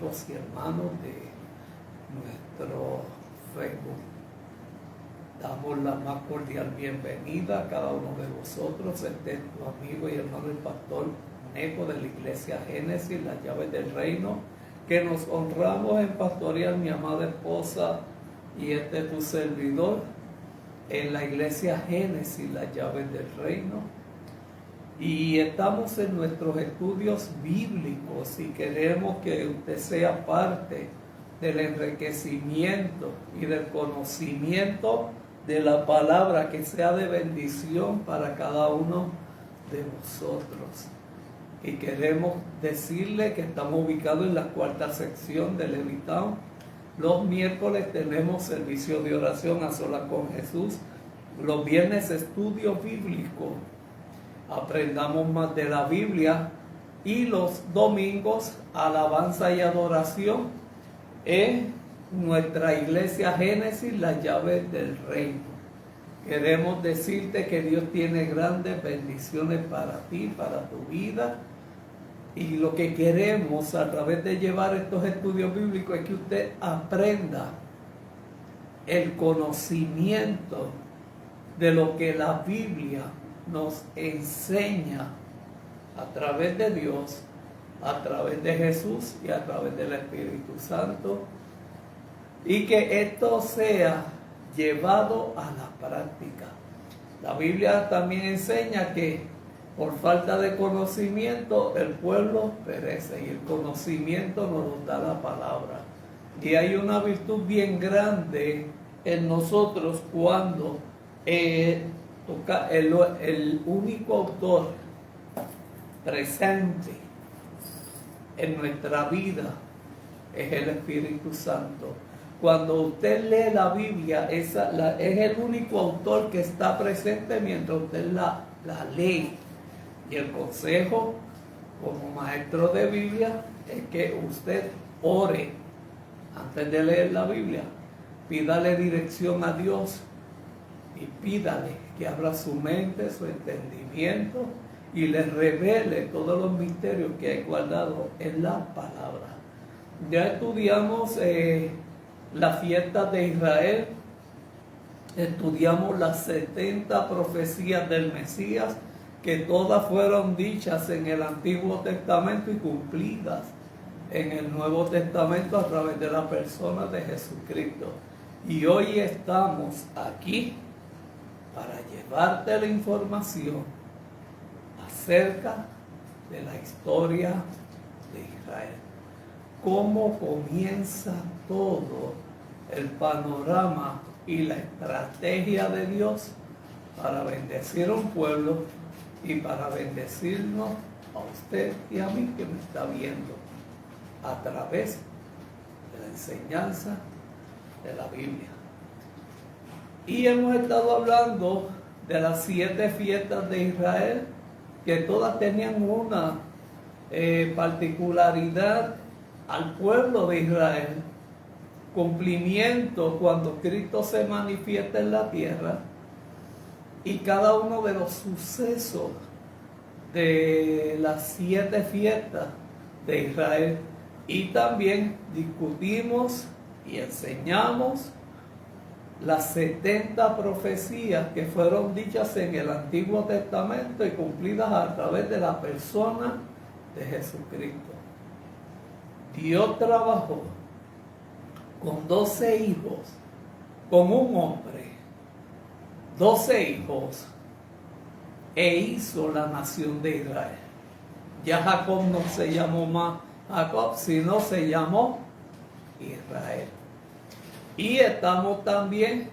amigos y hermanos de nuestro Facebook. Damos la más cordial bienvenida a cada uno de vosotros. Este es tu amigo y hermano el pastor Neco de la Iglesia Génesis, las llaves del reino, que nos honramos en pastorear mi amada esposa y este es tu servidor en la Iglesia Génesis, las llaves del reino. Y estamos en nuestros estudios bíblicos y queremos que usted sea parte del enriquecimiento y del conocimiento de la palabra, que sea de bendición para cada uno de nosotros. Y queremos decirle que estamos ubicados en la cuarta sección de Levitown. Los miércoles tenemos servicio de oración a solas con Jesús. Los viernes estudio bíblico, aprendamos más de la Biblia. Y los domingos alabanza y adoración en nuestra Iglesia Génesis, las llaves del reino. Queremos decirte que Dios tiene grandes bendiciones para ti, para tu vida. Y lo que queremos a través de llevar estos estudios bíblicos es que usted aprenda el conocimiento de lo que la Biblia nos enseña a través de Dios, a través de Jesús y a través del Espíritu Santo. Y que esto sea llevado a la práctica. La Biblia también enseña que por falta de conocimiento el pueblo perece, y el conocimiento nos lo da la palabra. Y hay una virtud bien grande en nosotros cuando el único autor presente en nuestra vida es el Espíritu Santo. Cuando usted lee la Biblia, es el único autor que está presente mientras usted la lee. Y el consejo como maestro de Biblia es que usted ore antes de leer la Biblia. Pídale dirección a Dios y pídale que abra su mente, su entendimiento y le revele todos los misterios que hay guardado en la palabra. Ya estudiamos la fiesta de Israel, estudiamos las 70 profecías del Mesías, que todas fueron dichas en el Antiguo Testamento y cumplidas en el Nuevo Testamento a través de la persona de Jesucristo. Y hoy estamos aquí para llevarte la información acerca de la historia de Israel. Cómo comienza todo el panorama y la estrategia de Dios para bendecir a un pueblo y para bendecirnos a usted y a mí que me está viendo a través de la enseñanza de la Biblia. Y hemos estado hablando de las 7 fiestas de Israel, que todas tenían una particularidad al pueblo de Israel. Cumplimiento cuando Cristo se manifiesta en la tierra, y cada uno de los sucesos de las 7 fiestas de Israel. Y también discutimos y enseñamos las 70 profecías que fueron dichas en el Antiguo Testamento y cumplidas a través de la persona de Jesucristo. Dios trabajó con 12 hijos, con un hombre, 12 hijos, e hizo la nación de Israel. Ya Jacob no se llamó más Jacob, sino se llamó Israel. Y estamos también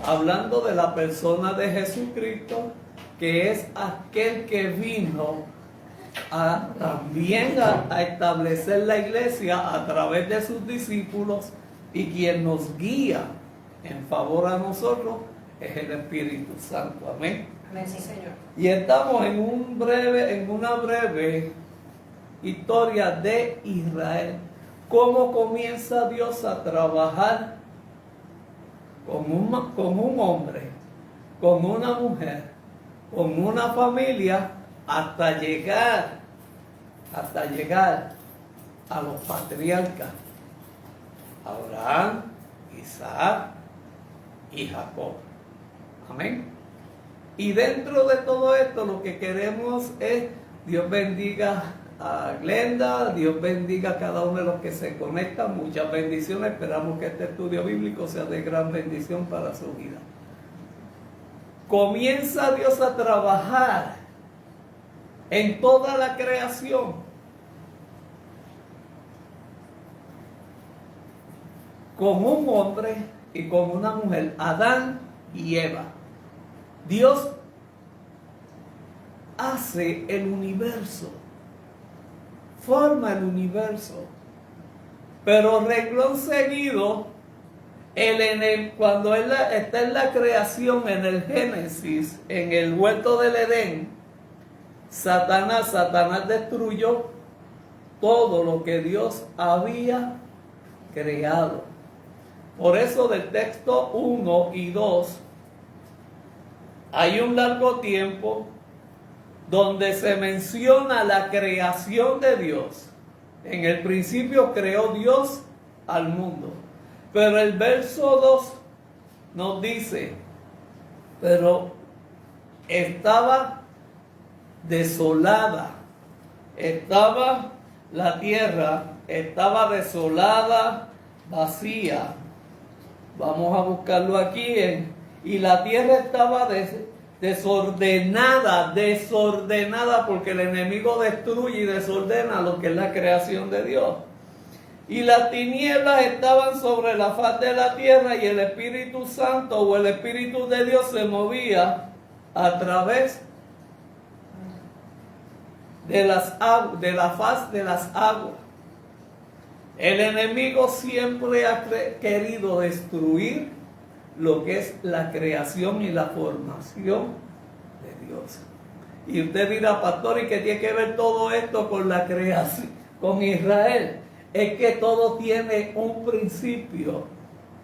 hablando de la persona de Jesucristo, que es aquel que vino también a establecer la iglesia a través de sus discípulos, y quien nos guía en favor a nosotros es el Espíritu Santo. Amén. Amén, sí, Señor. Y estamos en una breve historia de Israel. Cómo comienza Dios a trabajar con un hombre, con una mujer, con una familia, hasta llegar a los patriarcas, Abraham, Isaac y Jacob. Amén. Y dentro de todo esto lo que queremos es Dios bendiga a Glenda, Dios bendiga a cada uno de los que se conectan. Muchas bendiciones. Esperamos que este estudio bíblico sea de gran bendición para su vida. Comienza Dios a trabajar en toda la creación. Con un hombre y con una mujer, Adán y Eva. Dios hace el universo, forma el universo, pero renglón seguido, cuando él está en la creación, en el Génesis, en el huerto del Edén, Satanás destruyó todo lo que Dios había creado. Por eso del texto 1 y 2 hay un largo tiempo donde se menciona la creación de Dios. En el principio creó Dios al mundo. Pero el verso 2 nos dice, pero estaba desolada, estaba la tierra, estaba desolada, vacía. Vamos a buscarlo aquí. Y la tierra estaba desordenada porque el enemigo destruye y desordena lo que es la creación de Dios. Y las tinieblas estaban sobre la faz de la tierra y el Espíritu Santo o el Espíritu de Dios se movía a través de la faz de las aguas. El enemigo siempre ha querido destruir lo que es la creación y la formación de Dios. Y usted dirá, pastor, ¿y qué tiene que ver todo esto con la creación, con Israel? Es que todo tiene un principio,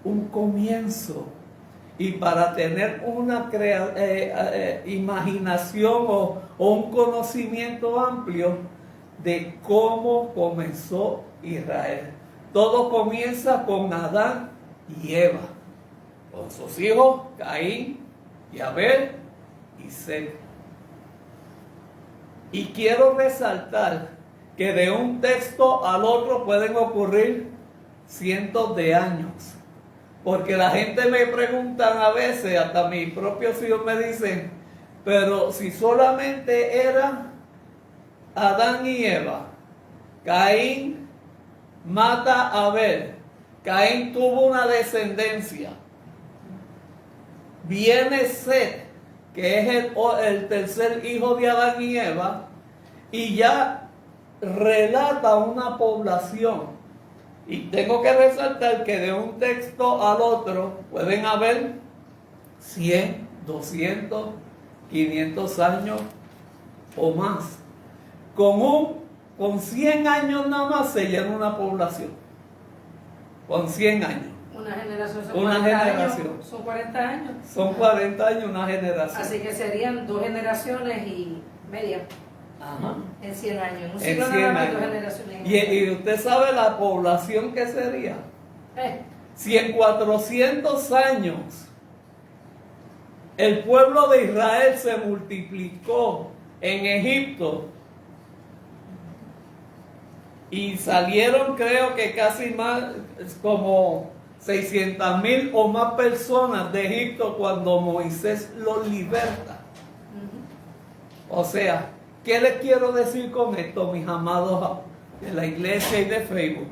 un comienzo. Y para tener una imaginación o un conocimiento amplio de cómo comenzó Israel. Todo comienza con Adán y Eva, con sus hijos Caín y Abel y Set. Y quiero resaltar que de un texto al otro pueden ocurrir cientos de años. Porque la gente me preguntan a veces, hasta mis propios hijos me dicen, pero si solamente era Adán y Eva, Caín mata a Abel, Caín tuvo una descendencia, viene Set, que es el tercer hijo de Adán y Eva, y ya relata una población. Y tengo que resaltar que de un texto al otro pueden haber 100, 200, 500 años o más. Con 100 años nada más se llena una población. Con 100 años. Una generación son Una 40 generación. años. Son 40 años. Son 40 años una generación. Así que serían 2 generaciones y media. Ajá. En 100 años. Un En siglo 100 nada más, años. 2 generaciones. Y usted sabe la población que sería. Si en 400 años el pueblo de Israel se multiplicó en Egipto y salieron, creo que casi más, como 600,000 o más personas de Egipto cuando Moisés los liberta. O sea, ¿qué les quiero decir con esto, mis amados de la iglesia y de Facebook?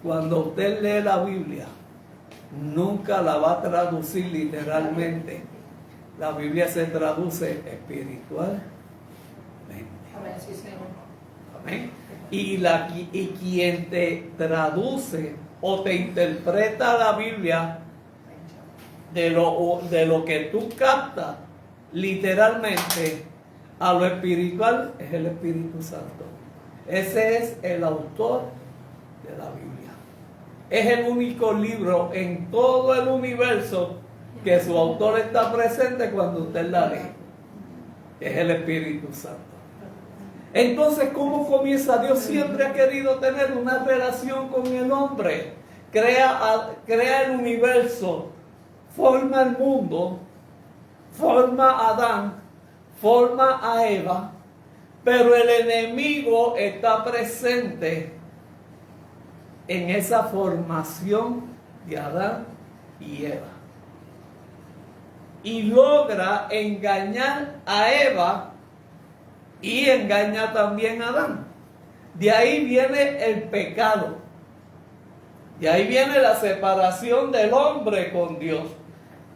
Cuando usted lee la Biblia, nunca la va a traducir literalmente. La Biblia se traduce espiritualmente. Amén, sí, Señor. Amén. Y quien te traduce o te interpreta la Biblia de lo que tú captas literalmente a lo espiritual es el Espíritu Santo. Ese es el autor de la Biblia. Es el único libro en todo el universo que su autor está presente cuando usted la lee. Es el Espíritu Santo. Entonces, ¿cómo comienza? Dios siempre ha querido tener una relación con el hombre. Crea el universo, forma el mundo, forma a Adán, forma a Eva, pero el enemigo está presente en esa formación de Adán y Eva. Y logra engañar a Eva y engaña también a Adán. De ahí viene el pecado. De ahí viene la separación del hombre con Dios.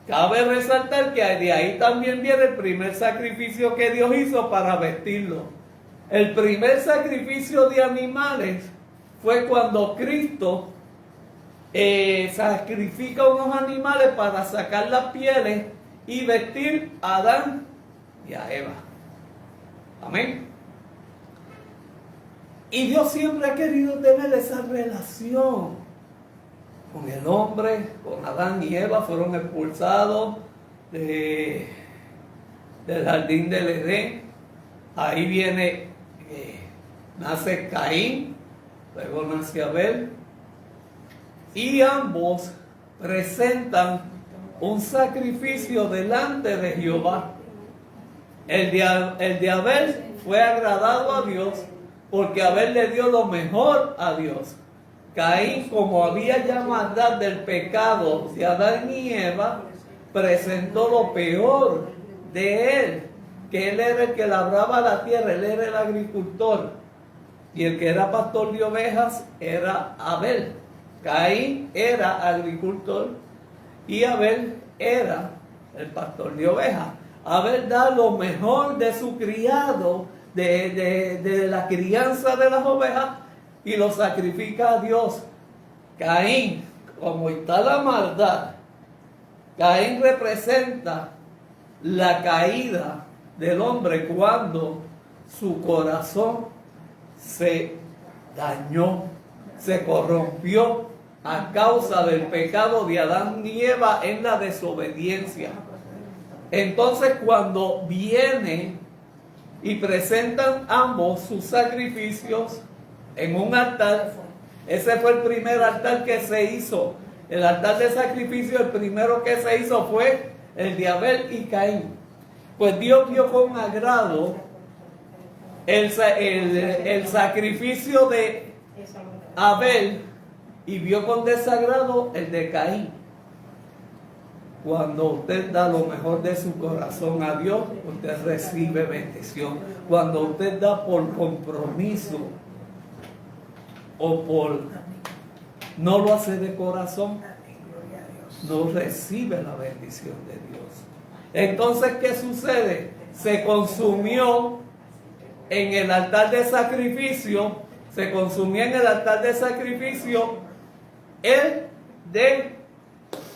Cabe resaltar que de ahí también viene el primer sacrificio que Dios hizo para vestirlo. El primer sacrificio de animales fue cuando Cristo sacrifica unos animales para sacar las pieles y vestir a Adán y a Eva. Amén. Y Dios siempre ha querido tener esa relación con el hombre, con Adán y Eva. Fueron expulsados del jardín del Edén. Ahí viene, nace Caín, luego nace Abel. Y ambos presentan un sacrificio delante de Jehová. El de Abel fue agradado a Dios porque Abel le dio lo mejor a Dios. Caín, como había ya maldad del pecado de Adán y Eva, presentó lo peor de él, que él era el que labraba la tierra, él era el agricultor, y el que era pastor de ovejas era Abel. Caín era agricultor y Abel era el pastor de ovejas. Abel da lo mejor de su criado, de la crianza de las ovejas, y lo sacrifica a Dios. Caín, como está la maldad, Caín representa la caída del hombre cuando su corazón se dañó, se corrompió a causa del pecado de Adán y Eva en la desobediencia. Entonces, cuando viene y presentan ambos sus sacrificios en un altar, ese fue el primer altar que se hizo. El altar de sacrificio, el primero que se hizo fue el de Abel y Caín. Pues Dios vio con agrado el sacrificio de Abel y vio con desagrado el de Caín. Cuando usted da lo mejor de su corazón a Dios, usted recibe bendición. Cuando usted da por compromiso o no lo hace de corazón, no recibe la bendición de Dios. Entonces, ¿qué sucede? Se consumió en el altar de sacrificio, el de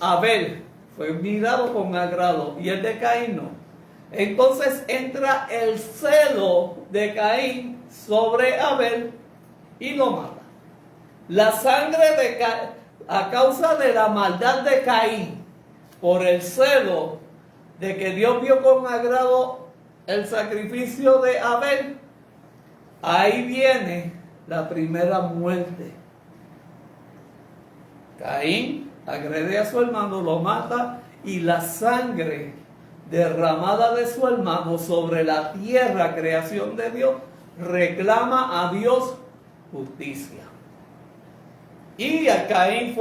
Abel. Fue mirado con agrado, y el de Caín no. Entonces entra el celo de Caín sobre Abel y lo mata. La sangre de Caín, a causa de la maldad de Caín, por el celo de que Dios vio con agrado el sacrificio de Abel, ahí viene la primera muerte. Caín agrede a su hermano, lo mata, y la sangre derramada de su hermano sobre la tierra, creación de Dios, reclama a Dios justicia. Y a Caín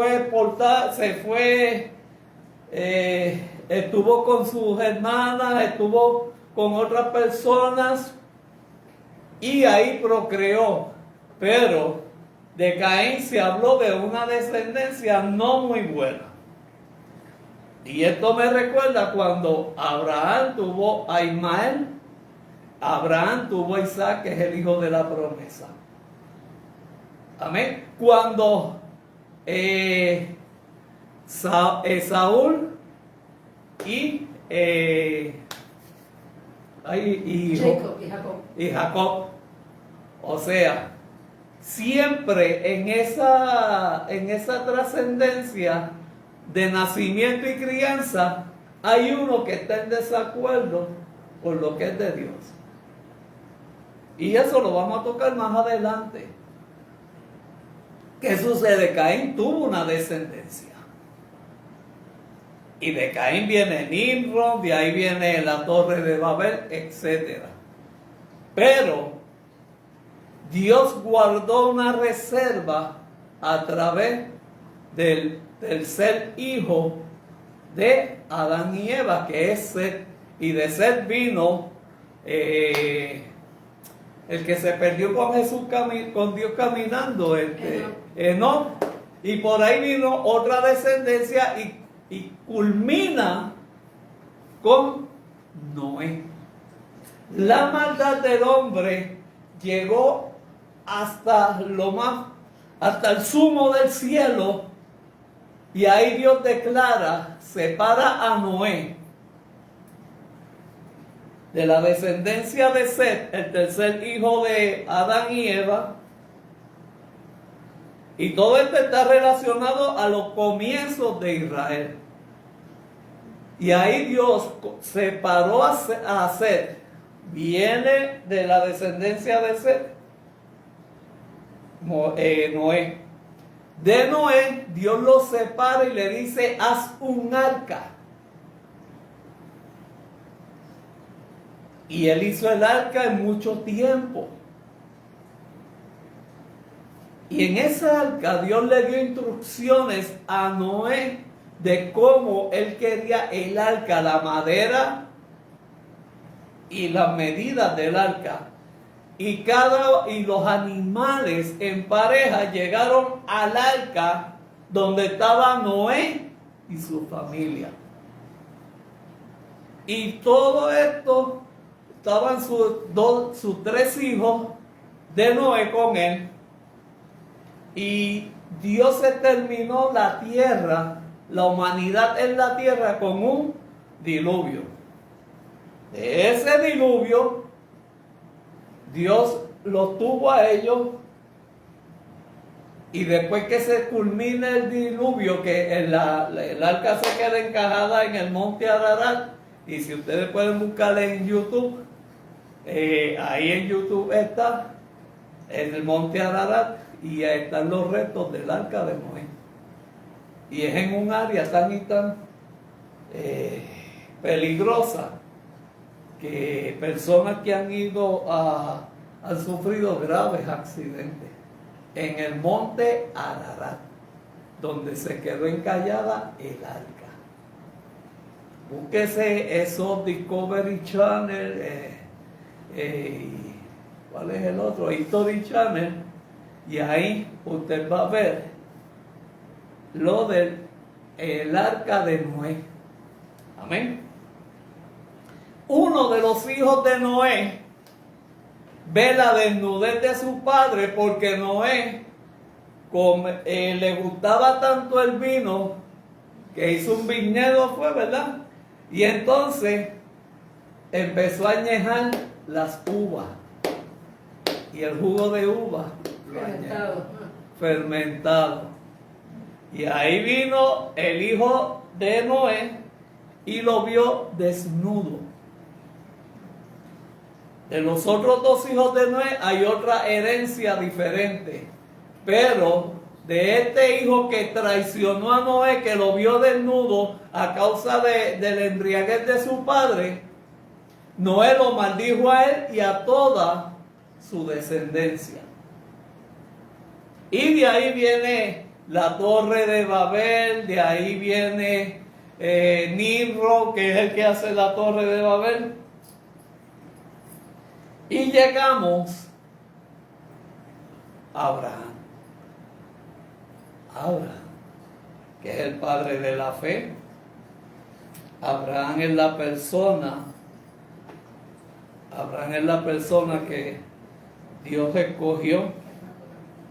estuvo con sus hermanas, estuvo con otras personas, y ahí procreó. Pero de Caín se habló de una descendencia no muy buena. Y esto me recuerda cuando Abraham tuvo a Ismael, Abraham tuvo a Isaac, que es el hijo de la promesa. Amén. Cuando Saúl y Jacob, o sea, siempre en esa trascendencia de nacimiento y crianza hay uno que está en desacuerdo con lo que es de Dios. Y eso lo vamos a tocar más adelante. ¿Qué sucede? Caín tuvo una descendencia. Y de Caín viene Nimrod, de ahí viene la torre de Babel, etc. Pero Dios guardó una reserva a través del tercer hijo de Adán y Eva, que es Set. Y de Set vino el que se perdió con Jesús, con Dios caminando, Enoc. Y por ahí vino otra descendencia y culmina con Noé. La maldad del hombre llegó hasta el sumo del cielo, y ahí Dios declara, separa a Noé de la descendencia de Set, el tercer hijo de Adán y Eva. Y todo esto está relacionado a los comienzos de Israel. Y ahí Dios separó a Set. Viene de la descendencia de Set, Noé. De Noé, Dios lo separa y le dice, haz un arca. Y él hizo el arca en mucho tiempo. Y en esa arca Dios le dio instrucciones a Noé de cómo él quería el arca, la madera y las medidas del arca. Y los animales en pareja llegaron al arca donde estaba Noé y su familia. Y todo esto estaban sus tres hijos de Noé con él. Y Dios se terminó la tierra, la humanidad en la tierra, con un diluvio. De ese diluvio, Dios los tuvo a ellos, y después que se culmine el diluvio, que el arca se queda encajada en el monte Ararat, y si ustedes pueden buscar en YouTube, ahí en YouTube está, en el monte Ararat, y ahí están los restos del arca de Noé. Y es en un área tan y tan peligrosa, que personas que han ido han sufrido graves accidentes en el monte Ararat, donde se quedó encallada el arca. Búsquese esos Discovery Channel, ¿cuál es el otro? History Channel, y ahí usted va a ver lo del arca de Noé. Amén. Uno de los hijos de Noé ve la desnudez de su padre, porque Noé le gustaba tanto el vino que hizo un viñedo, ¿verdad? Y entonces empezó a añejar las uvas, y el jugo de uva fermentado. Y ahí vino el hijo de Noé y lo vio desnudo. De los otros dos hijos de Noé hay otra herencia diferente, pero de este hijo que traicionó a Noé, que lo vio desnudo a causa de la embriaguez de su padre, Noé lo maldijo a él y a toda su descendencia. Y de ahí viene la torre de Babel, de ahí viene Nimrod, que es el que hace la torre de Babel. Y llegamos a Abraham. Abraham, que es el padre de la fe. Abraham es la persona que Dios escogió,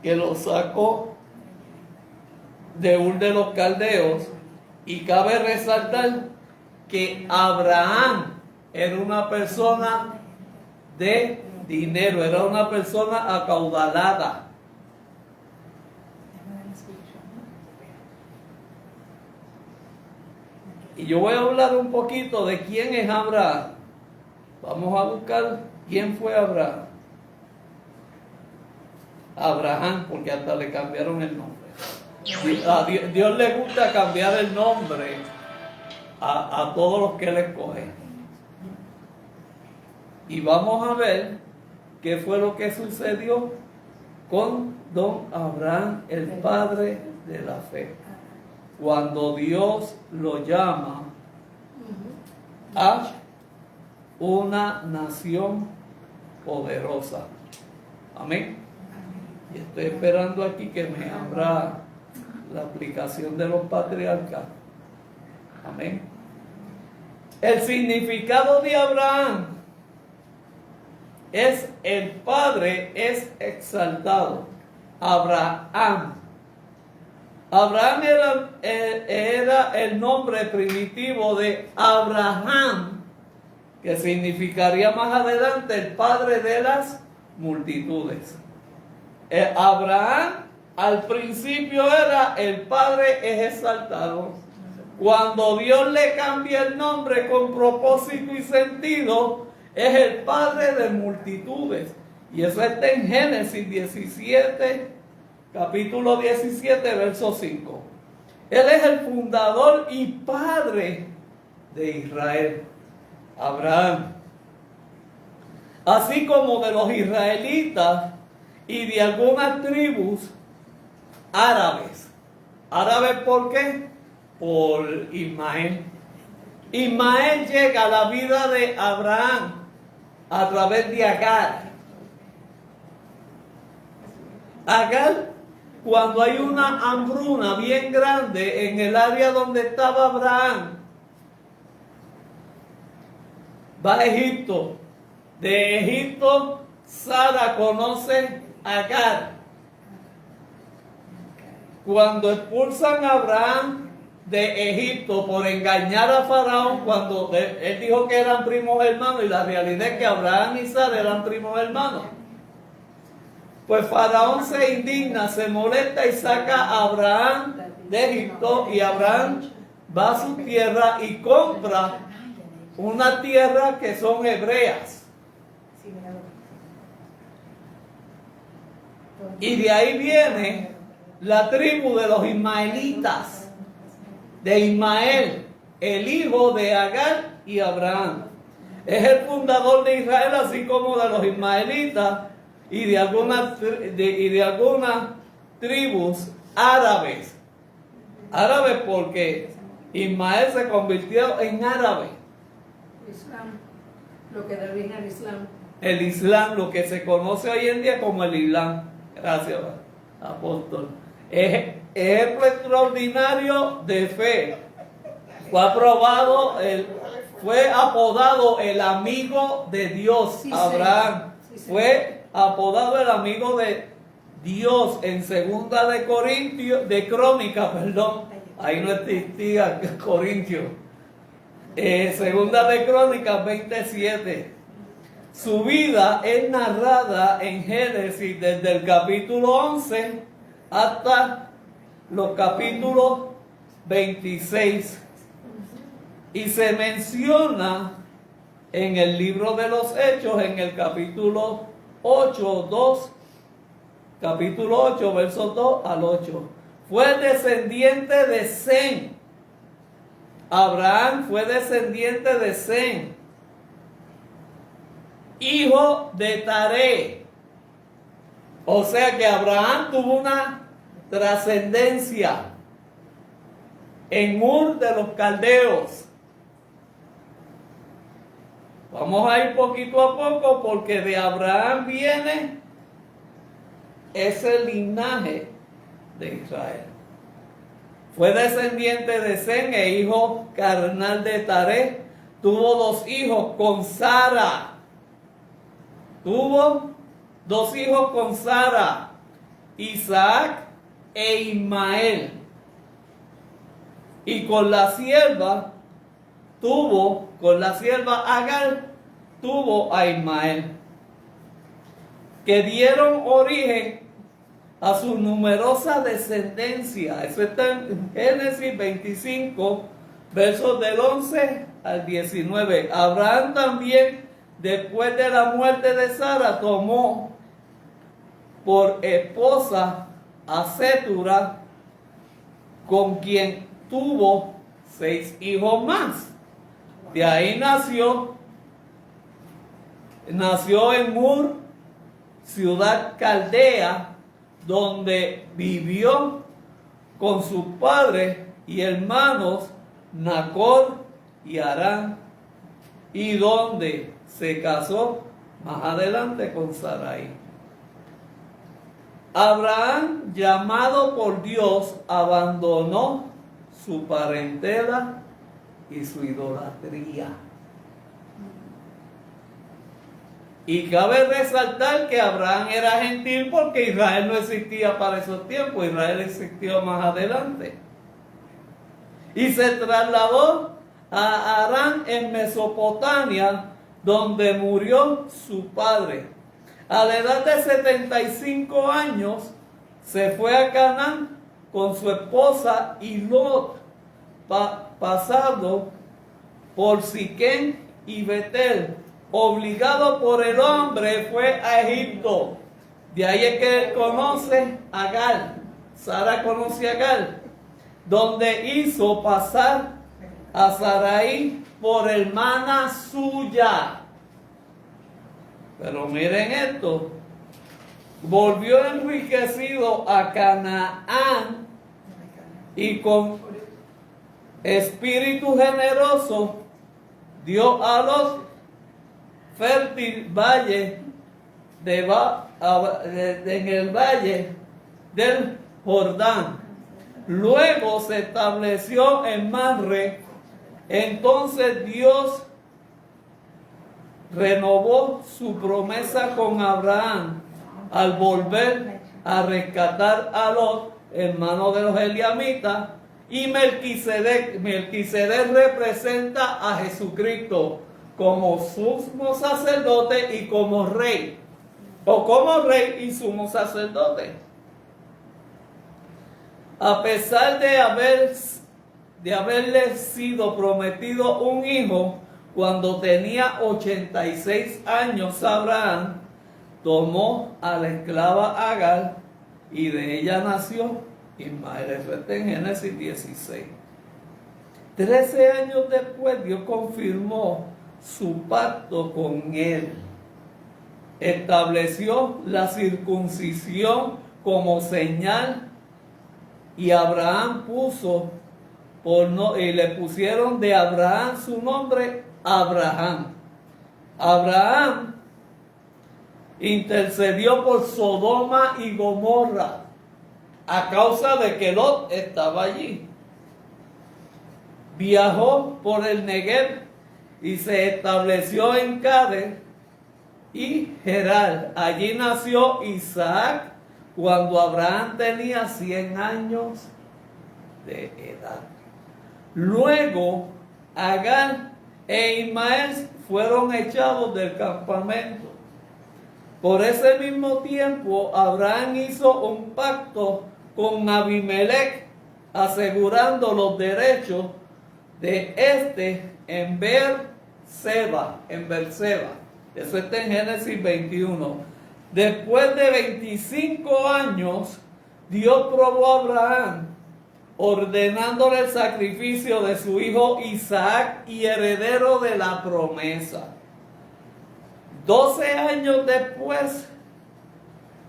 que lo sacó de Ur de los Caldeos. Y cabe resaltar que Abraham era una persona de dinero, era una persona acaudalada. Y yo voy a hablar un poquito de quién es Abraham. Vamos a buscar quién fue Abraham. Abraham, porque hasta le cambiaron el nombre. A Dios le gusta cambiar el nombre a todos los que Él escoge. Y vamos a ver qué fue lo que sucedió con don Abraham, el padre de la fe. Cuando Dios lo llama a una nación poderosa. Amén. Y estoy esperando aquí que me abra la aplicación de los patriarcas. Amén. El significado de Abraham es el Padre es exaltado. Abraham. Abraham era el nombre primitivo de Abraham, que significaría más adelante el padre de las multitudes. Abraham al principio era el Padre es exaltado. Cuando Dios le cambia el nombre con propósito y sentido, es el Padre de multitudes. Y eso está en Génesis 17, capítulo 17, verso 5. Él es el fundador y padre de Israel, Abraham. Así como de los israelitas y de algunas tribus árabes. ¿Árabes por qué? Por Ismael. Ismael llega a la vida de Abraham a través de Agar. Agar, cuando hay una hambruna bien grande en el área donde estaba Abraham, va a Egipto. De Egipto, Sara conoce a Agar. Cuando expulsan a Abraham de Egipto por engañar a Faraón, cuando él dijo que eran primos hermanos, y la realidad es que Abraham y Sara eran primos hermanos, pues Faraón se indigna, se molesta y saca a Abraham de Egipto, y Abraham va a su tierra y compra una tierra que son hebreas. Y de ahí viene la tribu de los ismaelitas, de Ismael, el hijo de Agar y Abraham. Es el fundador de Israel, así como de los ismaelitas y de algunas tribus árabes. Árabes porque Ismael se convirtió en árabe. Islam, lo que da origen al Islam. El Islam, lo que se conoce hoy en día como el Islam. Gracias, apóstol. Ejemplo extraordinario de fe. Fue apodado el amigo de Dios. Sí, Abraham. Sí, fue apodado el amigo de Dios en segunda de Crónicas, ahí no existía Corintio. Segunda de Crónicas 27. Su vida es narrada en Génesis desde el capítulo 11 hasta los capítulos 26. Y se menciona en el libro de los Hechos, en el capítulo 8, capítulo 8, versos 2 al 8. Fue descendiente de Sem. Abraham fue descendiente de Sem, hijo de Taré. O sea que Abraham tuvo una trascendencia en Ur de los Caldeos. Vamos a ir poquito a poco porque de Abraham viene ese linaje de Israel. Fue descendiente de Sem e hijo carnal de Taré. Tuvo 2 hijos con Sara. Tuvo 2 hijos con Sara, Isaac e Ismael. Y con la sierva Agar, tuvo a Ismael, que dieron origen a su numerosa descendencia. Eso está en Génesis 25, versos del 11 al 19. Abraham también, después de la muerte de Sara, tomó por esposa a Cetura, con quien tuvo 6 hijos más. De ahí nació en Ur, ciudad caldea, donde vivió con sus padres y hermanos Nacor y Harán, y donde se casó más adelante con Sarai. Abraham, llamado por Dios, abandonó su parentela y su idolatría. Y cabe resaltar que Abraham era gentil porque Israel no existía para esos tiempos, Israel existió más adelante. Y se trasladó a Harán en Mesopotamia, donde murió su padre. A la edad de 75 años se fue a Canaán con su esposa y Lot, pasado por Siquén y Betel. Obligado por el hombre, fue a Egipto. De ahí es que él conoce a Agar. Sara conoce a Agar, donde hizo pasar a Sarai por hermana suya. Pero miren esto, volvió enriquecido a Canaán y con espíritu generoso dio a los fértil valle en el valle del Jordán. Luego se estableció en Mamre. Entonces Dios renovó su promesa con Abraham al volver a rescatar a Lot, hermano de los eliamitas, y Melquisedec representa a Jesucristo como sumo sacerdote y como rey, o como rey y sumo sacerdote. A pesar de haberle sido prometido un hijo, cuando tenía 86 años, Abraham tomó a la esclava Agar y de ella nació Ismael. Eso está en Génesis 16. 13 años después, Dios confirmó su pacto con él. Estableció la circuncisión como señal y Abraham y le pusieron de Abraham su nombre Abraham. Abraham intercedió por Sodoma y Gomorra a causa de que Lot estaba allí. Viajó por el Negev y se estableció en Cades y Gerar. Allí nació Isaac cuando Abraham tenía 100 años de edad. Luego Agar e Ismael fueron echados del campamento. Por ese mismo tiempo Abraham hizo un pacto con Abimelech, asegurando los derechos de en Beerseba. Eso está en Génesis 21. Después de 25 años, Dios probó a Abraham, ordenándole el sacrificio de su hijo Isaac y heredero de la promesa. 12 años después,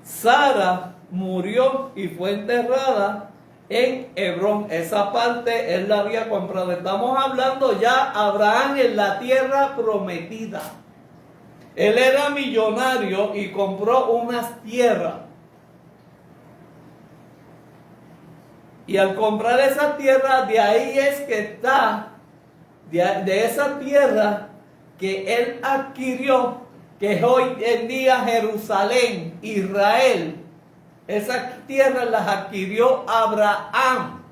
Sara murió y fue enterrada en Hebrón. Esa parte él la había comprado. Estamos hablando ya Abraham en la tierra prometida. Él era millonario y compró unas tierras. Y al comprar esa tierra, de ahí es que está, de esa tierra que él adquirió, que es hoy en día Jerusalén, Israel. Esas tierras las adquirió Abraham.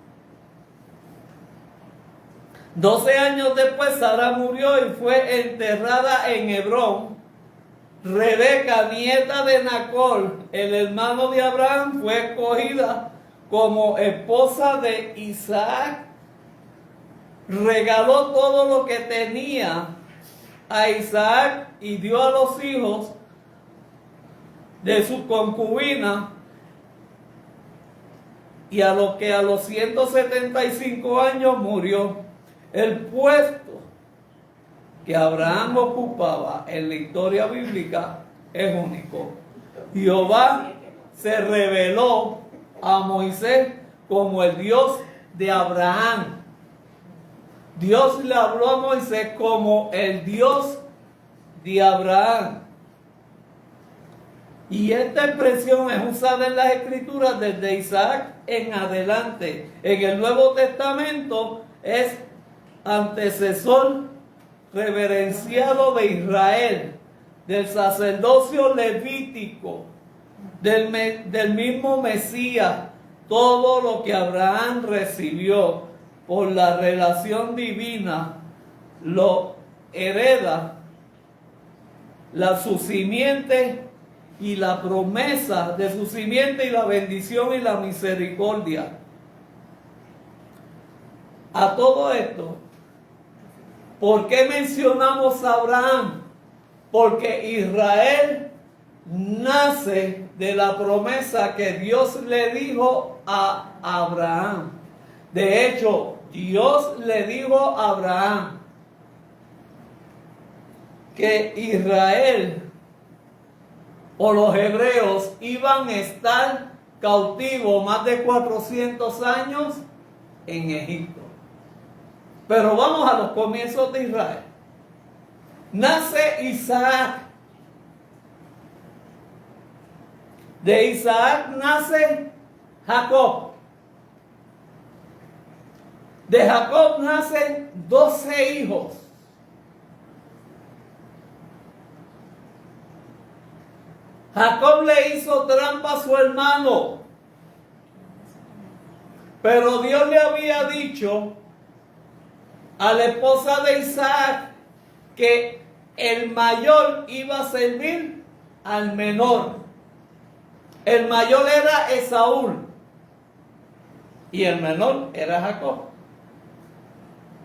12 años después, Sara murió y fue enterrada en Hebrón. Rebeca, nieta de Nacor, el hermano de Abraham, fue escogida como esposa de Isaac. Regaló todo lo que tenía a Isaac y dio a los hijos de su concubina, y a lo que a los 175 años murió. El puesto que Abraham ocupaba en la historia bíblica es único. Jehová se reveló a Moisés como el Dios de Abraham. Dios le habló a Moisés como el Dios de Abraham. Y esta expresión es usada en las Escrituras desde Isaac en adelante. En el Nuevo Testamento es antecesor reverenciado de Israel, del sacerdocio levítico, del mismo Mesías. Todo lo que Abraham recibió por la relación divina lo hereda su simiente y la promesa de su simiente y la bendición y la misericordia. A todo esto, ¿por qué mencionamos a Abraham? Porque Israel nace de la promesa que Dios le dijo a Abraham. De hecho, Dios le dijo a Abraham que Israel o los hebreos iban a estar cautivos más de 400 años en Egipto. Pero vamos a los comienzos de Israel. Nace Isaac. De Isaac nace Jacob. De Jacob nacen 12 hijos. Jacob le hizo trampa a su hermano, pero Dios le había dicho a la esposa de Isaac que el mayor iba a servir al menor. El mayor era Esaú y el menor era Jacob.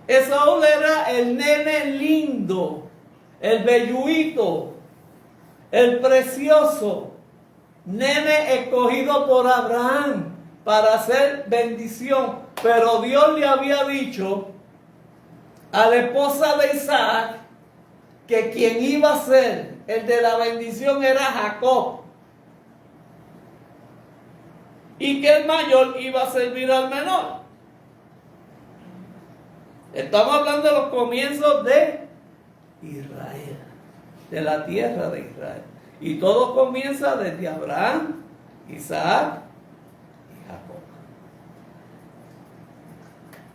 Esaú era el nene lindo, el belluito, el precioso, nene escogido por Abraham para hacer bendición. Pero Dios le había dicho a la esposa de Isaac que quien iba a ser el de la bendición era Jacob, y que el mayor iba a servir al menor. Estamos hablando de los comienzos de Israel, de la tierra de Israel. Y todo comienza desde Abraham, Isaac y Jacob.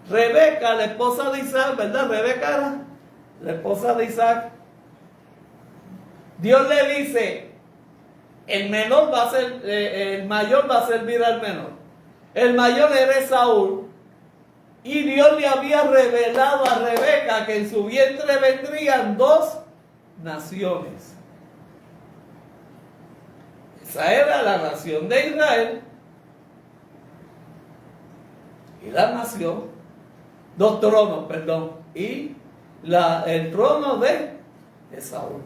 Rebeca, la esposa de Isaac, ¿verdad? Rebeca era la esposa de Isaac. Dios le dice, el menor va a ser, el mayor va a servir al menor. El mayor era Esaú. Y Dios le había revelado a Rebeca que en su vientre vendrían 2 naciones. Esa era la nación de Israel y la nación, 2 tronos, perdón, y el trono de Esaú.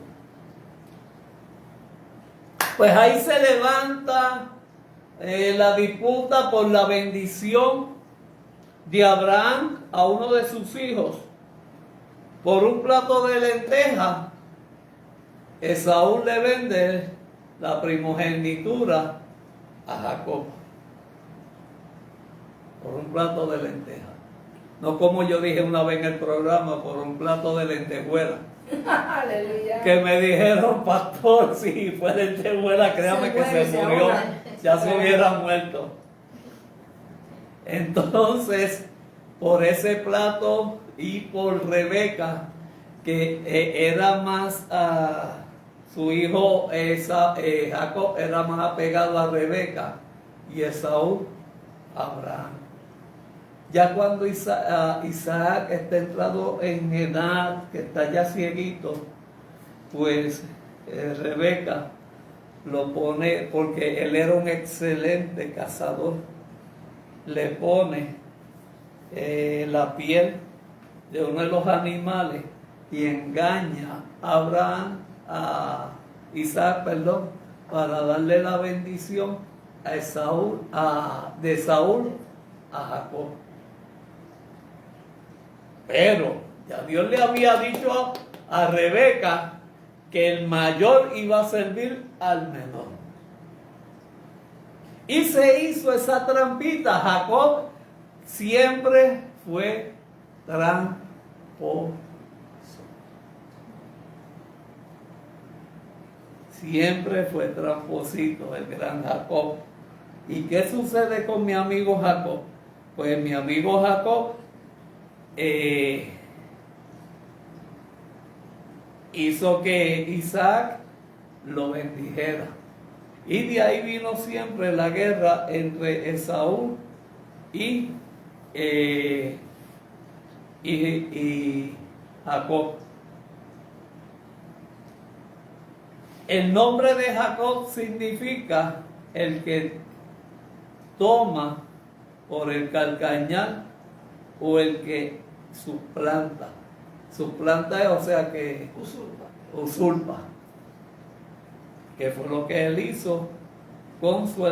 Pues ahí se levanta la disputa por la bendición de Abraham a uno de sus hijos. Por un plato de lentejas, Esaú le vende la primogenitura a Jacob. Por un plato de lentejas. No como yo dije una vez en el programa, por un plato de lentejuela. Aleluya. Que me dijeron, pastor, si fue lentejuela, créame que se murió. Ya se hubiera muerto. Entonces, por ese plato y por Rebeca, que era más su hijo Jacob era más apegado a Rebeca, y Esaú a Abraham. Ya cuando Isaac está entrado en edad, que está ya cieguito, pues Rebeca lo pone, porque él era un excelente cazador, le pone la piel de uno de los animales y engaña a Isaac, para darle la bendición a Esaú, de Saúl a Jacob. Pero ya Dios le había dicho a Rebeca que el mayor iba a servir al menor. Y se hizo esa trampita. Jacob siempre fue tramposo. Siempre fue tramposito el gran Jacob. ¿Y qué sucede con mi amigo Jacob? Pues mi amigo Jacob hizo que Isaac lo bendijera. Y de ahí vino siempre la guerra entre Esaú y Jacob. El nombre de Jacob significa el que toma por el calcañar o el que suplanta. Suplanta es, o sea, que usurpa. Que fue lo que él hizo con su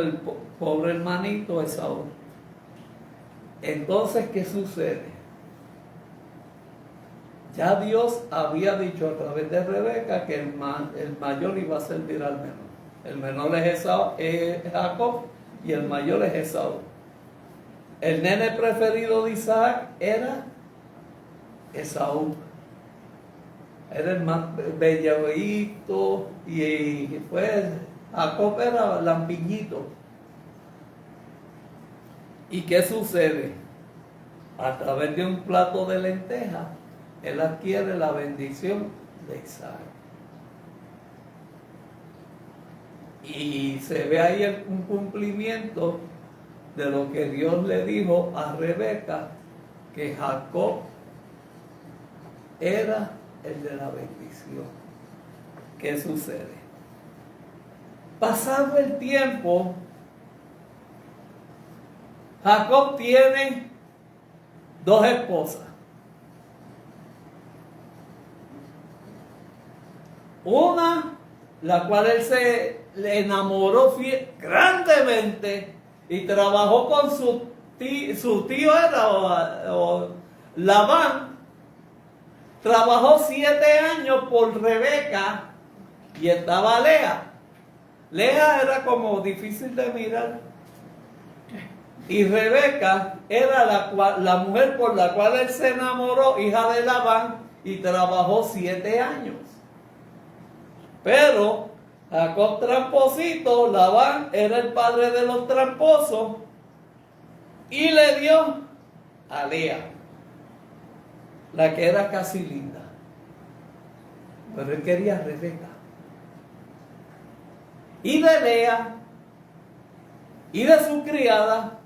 pobre hermanito Esaú. Entonces, ¿qué sucede? Ya Dios había dicho a través de Rebeca que el mayor iba a servir al menor. El menor es Jacob y el mayor es Esaú. El nene preferido de Isaac era Esaú. Era el más bellavito y pues Jacob era lampiñito. ¿Y qué sucede? A través de un plato de lentejas, él adquiere la bendición de Isaac. Y se ve ahí un cumplimiento de lo que Dios le dijo a Rebeca, que Jacob era el de la bendición. ¿Qué sucede? Pasado el tiempo, Jacob tiene dos esposas. Una, la cual él se le enamoró grandemente y trabajó con su tío era Labán. Trabajó 7 años por Rebeca y estaba Lea. Lea era como difícil de mirar. Y Rebeca era la mujer por la cual él se enamoró, hija de Labán, y trabajó 7 años. Pero Jacob tramposito, Labán era el padre de los tramposos, y le dio a Lea, la que era casi linda. Pero él quería a Rebeca. Y de Lea y de su criada,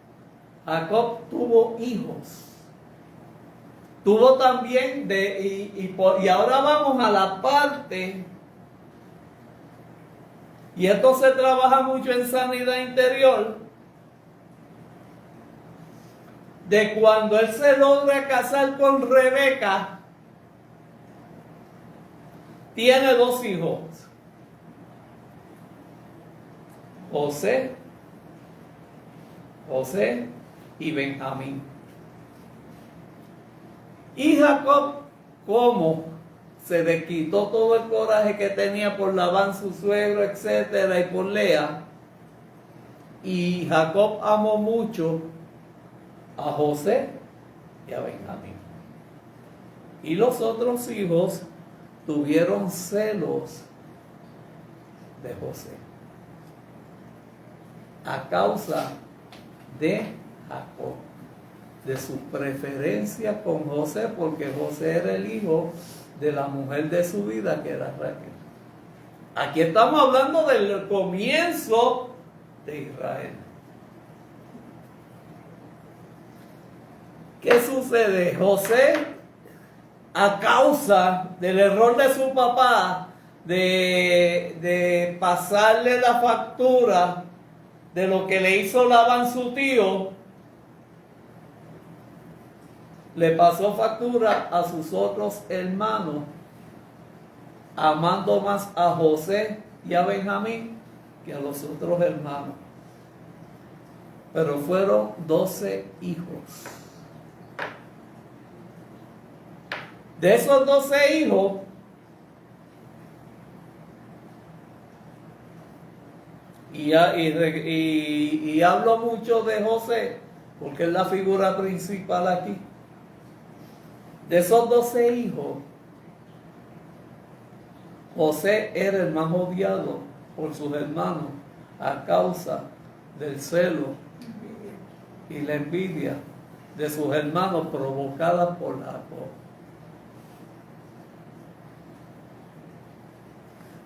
Jacob tuvo hijos. Tuvo también y ahora vamos a la parte, y esto se trabaja mucho en sanidad interior, de cuando él se logra casar con Rebeca, tiene 2 hijos, José y Benjamín. Y Jacob, como se le quitó todo el coraje que tenía por Labán, su suegro, etcétera, y por Lea, y Jacob amó mucho a José y a Benjamín. Y los otros hijos tuvieron celos de José a causa de Jacob, de su preferencia con José, porque José era el hijo de la mujer de su vida, que era Raquel. Aquí estamos hablando del comienzo de Israel. ¿Qué sucede? José, a causa del error de su papá de pasarle la factura de lo que le hizo Labán su tío, le pasó factura a sus otros hermanos, amando más a José y a Benjamín que a los otros hermanos. Pero fueron 12 hijos. De esos 12 hijos, y hablo mucho de José, porque es la figura principal aquí. De esos 12 hijos, José era el más odiado por sus hermanos a causa del celo y la envidia de sus hermanos provocada por Jacob.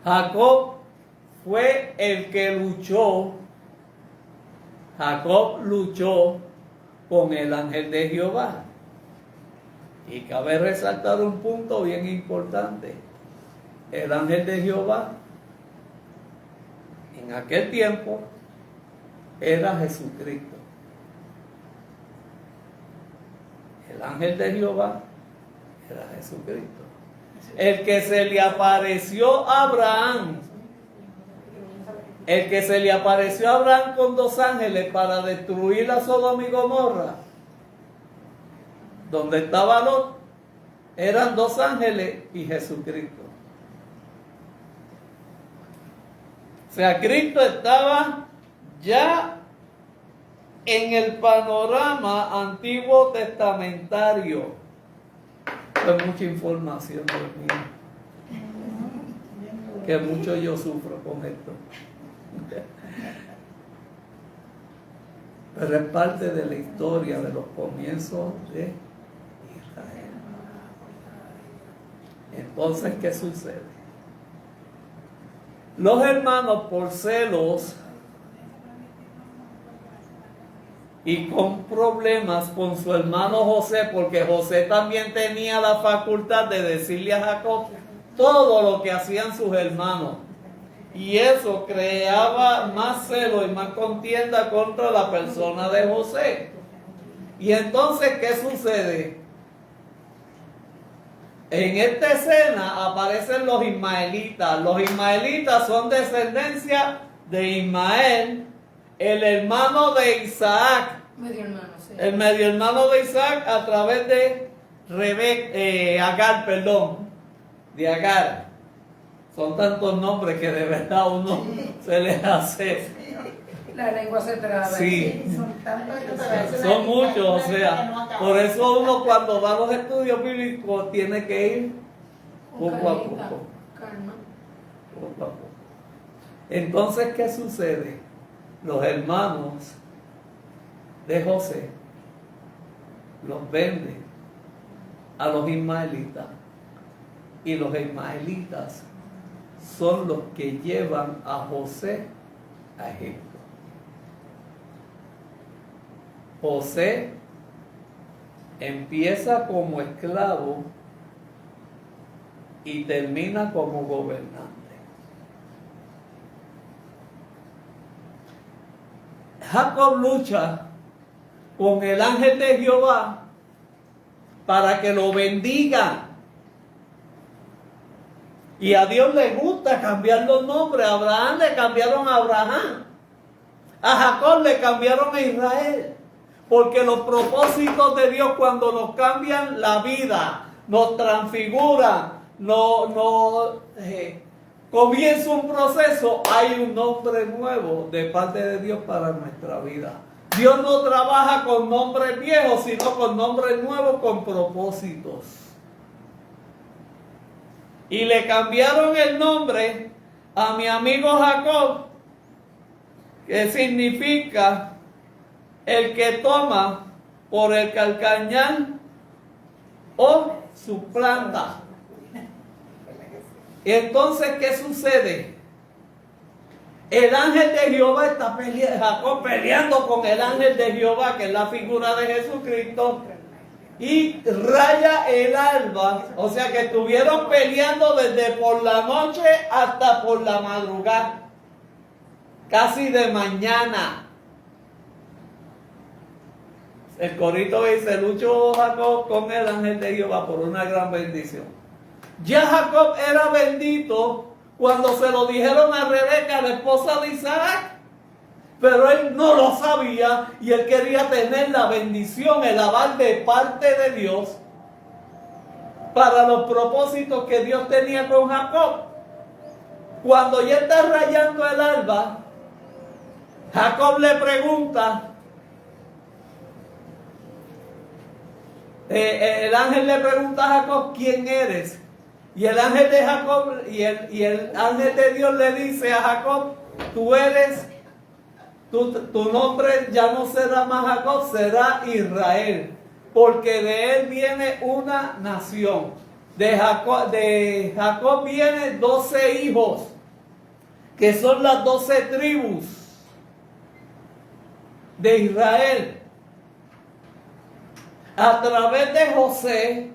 Jacob fue el que luchó. Jacob luchó con el ángel de Jehová. Y cabe resaltar un punto bien importante. El ángel de Jehová en aquel tiempo era Jesucristo. El ángel de Jehová era Jesucristo. El que se le apareció a Abraham. El que se le apareció a Abraham con 2 ángeles para destruir a Sodoma y Gomorra, donde estaba Lot, eran 2 ángeles y Jesucristo. O sea, Cristo estaba ya en el panorama antiguo testamentario. Es mucha información, Dios mío. Que mucho yo sufro con esto. Pero es parte de la historia de los comienzos de Israel. Entonces, ¿qué sucede? Los hermanos, por celos y con problemas con su hermano José, porque José también tenía la facultad de decirle a Jacob todo lo que hacían sus hermanos. Y eso creaba más celo y más contienda contra la persona de José. Y entonces, ¿qué sucede? En esta escena aparecen los ismaelitas. Los ismaelitas son descendencia de Ismael, el hermano de Isaac. Medio hermano, sí. El medio hermano de Isaac a través de Agar. De Agar. Son tantos nombres que de verdad uno se les hace. La lengua se traba. Sí. Son tantos que te ves. Son muchos, o sea, por eso uno cuando va a los estudios bíblicos tiene que ir poco a poco. Calma. Poco a poco. Entonces, ¿qué sucede? Los hermanos de José los venden a los ismaelitas, y los ismaelitas son los que llevan a José a Egipto. José empieza como esclavo y termina como gobernante. Jacob lucha con el ángel de Jehová para que lo bendiga. Y a Dios le gusta cambiar los nombres. A Abraham le cambiaron a Abraham. A Jacob le cambiaron a Israel. Porque los propósitos de Dios, cuando nos cambian la vida, nos transfiguran, comienza un proceso, hay un nombre nuevo de parte de Dios para nuestra vida. Dios no trabaja con nombres viejos, sino con nombres nuevos, con propósitos. Y le cambiaron el nombre a mi amigo Jacob, que significa el que toma por el calcañar o su planta. Y entonces, ¿qué sucede? El ángel de Jehová está Jacob peleando con el ángel de Jehová, que es la figura de Jesucristo, y raya el alba. O sea que estuvieron peleando desde por la noche hasta por la madrugada, casi de mañana. El corito dice: luchó Jacob con el ángel de Jehová por una gran bendición. Ya Jacob era bendito cuando se lo dijeron a Rebeca, la esposa de Isaac. Pero él no lo sabía y él quería tener la bendición, el aval de parte de Dios para los propósitos que Dios tenía con Jacob. Cuando ya está rayando el alba, Jacob le pregunta, el ángel le pregunta a Jacob, ¿quién eres? Y el ángel de Jacob y el ángel de Dios le dice a Jacob, tú eres, tu nombre ya no será más Jacob, será Israel, porque de él viene una nación. De Jacob vienen 12 hijos, que son las 12 tribus de Israel. A través de José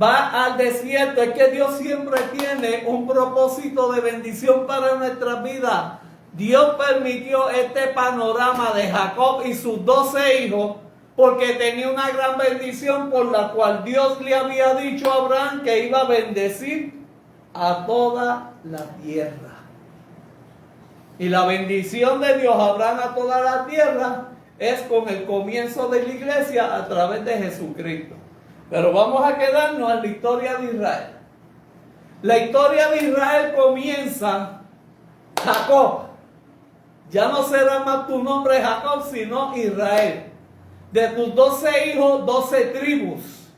va al desierto. Es que Dios siempre tiene un propósito de bendición para nuestras vidas. Dios permitió este panorama de Jacob y sus 12 hijos porque tenía una gran bendición por la cual Dios le había dicho a Abraham que iba a bendecir a toda la tierra. Y la bendición de Dios a Abraham a toda la tierra es con el comienzo de la iglesia a través de Jesucristo. Pero vamos a quedarnos en la historia de Israel. La historia de Israel comienza Jacob. Ya no será más tu nombre Jacob, sino Israel. De tus 12 hijos, 12 tribus.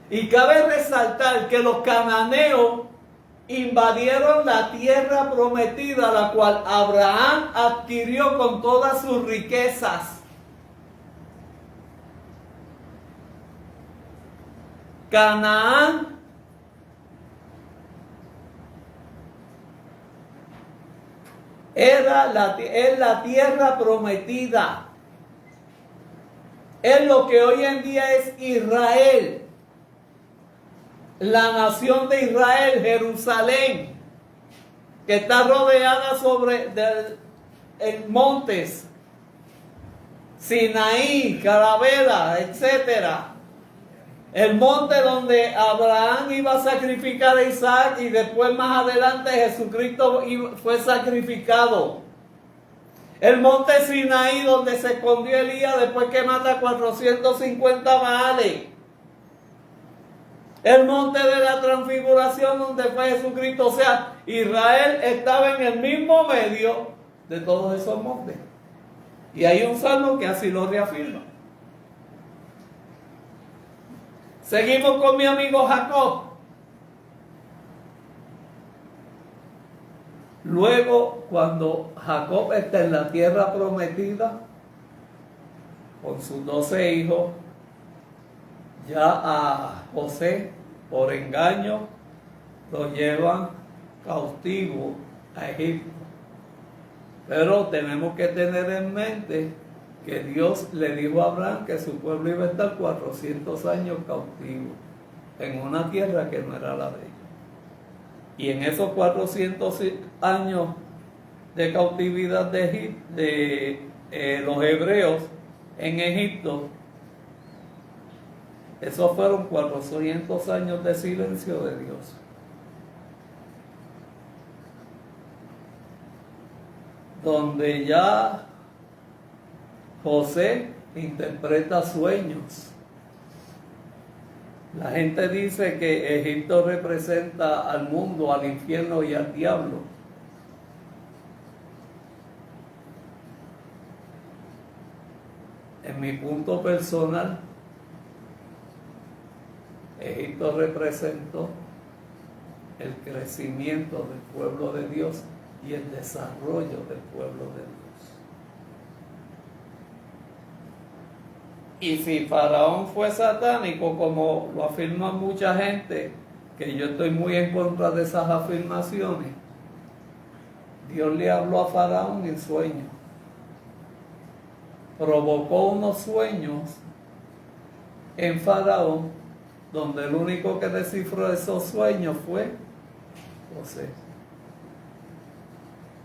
Y cabe resaltar que los cananeos invadieron la tierra prometida, la cual Abraham adquirió con todas sus riquezas. Canaán es la tierra prometida. Es lo que hoy en día es Israel. La nación de Israel, Jerusalén, que está rodeada en montes, Sinaí, Caravela, etcétera. El monte donde Abraham iba a sacrificar a Isaac y después más adelante Jesucristo fue sacrificado. El monte Sinaí donde se escondió Elías después que mata a 450 Baales. El monte de la transfiguración donde fue Jesucristo. O sea, Israel estaba en el mismo medio de todos esos montes. Y hay un salmo que así lo reafirma. Seguimos con mi amigo Jacob. Luego, cuando Jacob está en la tierra prometida, con sus 12 hijos, ya a José, por engaño, lo llevan cautivo a Egipto. Pero tenemos que tener en mente que Dios le dijo a Abraham que su pueblo iba a estar 400 años cautivo en una tierra que no era la de ellos. Y en esos 400 años de cautividad de los hebreos en Egipto, esos fueron 400 años de silencio de Dios. Donde ya José interpreta sueños. La gente dice que Egipto representa al mundo, al infierno y al diablo. En mi punto personal, Egipto representó el crecimiento del pueblo de Dios y el desarrollo del pueblo de Dios. Y si Faraón fue satánico, como lo afirma mucha gente, que yo estoy muy en contra de esas afirmaciones, Dios le habló a Faraón en sueños. Provocó unos sueños en Faraón, donde el único que descifró esos sueños fue José.